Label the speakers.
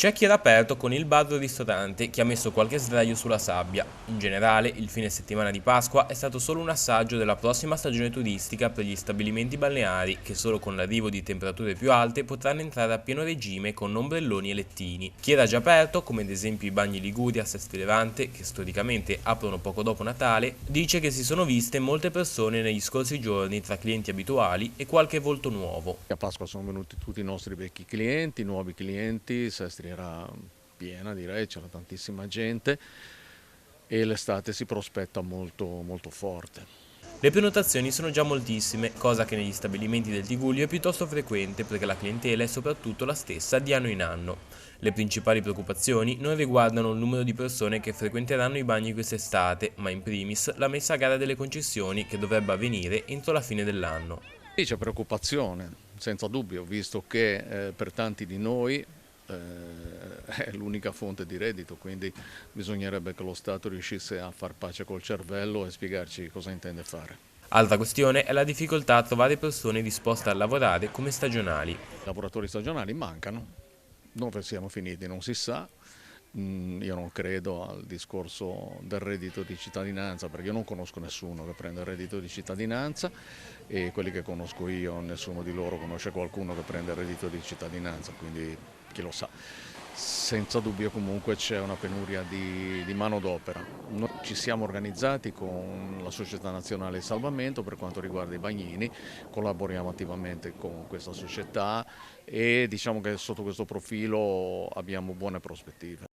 Speaker 1: C'è chi era aperto con il bar o ristorante che ha messo qualche sdraio sulla sabbia. In generale, il fine settimana di Pasqua è stato solo un assaggio della prossima stagione turistica per gli stabilimenti balneari che solo con l'arrivo di temperature più alte potranno entrare a pieno regime con ombrelloni e lettini. Chi era già aperto, come ad esempio i bagni Liguria a Sestri Levante, che storicamente aprono poco dopo Natale, dice che si sono viste molte persone negli scorsi giorni tra clienti abituali e qualche volto nuovo.
Speaker 2: A Pasqua sono venuti tutti i nostri vecchi clienti, nuovi clienti, Sestri era piena, direi, c'era tantissima gente e l'estate si prospetta molto, molto forte.
Speaker 1: Le prenotazioni sono già moltissime, cosa che negli stabilimenti del Tigullio è piuttosto frequente perché la clientela è soprattutto la stessa di anno in anno. Le principali preoccupazioni non riguardano il numero di persone che frequenteranno i bagni quest'estate, ma in primis la messa a gara delle concessioni che dovrebbe avvenire entro la fine dell'anno.
Speaker 2: Sì, c'è preoccupazione, senza dubbio, visto che per tanti di noi è l'unica fonte di reddito, quindi bisognerebbe che lo Stato riuscisse a far pace col cervello e spiegarci cosa intende fare.
Speaker 1: Altra questione è la difficoltà a trovare persone disposte a lavorare come stagionali.
Speaker 2: I lavoratori stagionali mancano, dove siamo finiti non si sa. Io non credo al discorso del reddito di cittadinanza perché io non conosco nessuno che prenda il reddito di cittadinanza e quelli che conosco io, nessuno di loro conosce qualcuno che prende il reddito di cittadinanza, quindi chi lo sa. Senza dubbio comunque c'è una penuria di manodopera. Noi ci siamo organizzati con la Società Nazionale di Salvamento per quanto riguarda i bagnini, collaboriamo attivamente con questa società e diciamo che sotto questo profilo abbiamo buone prospettive.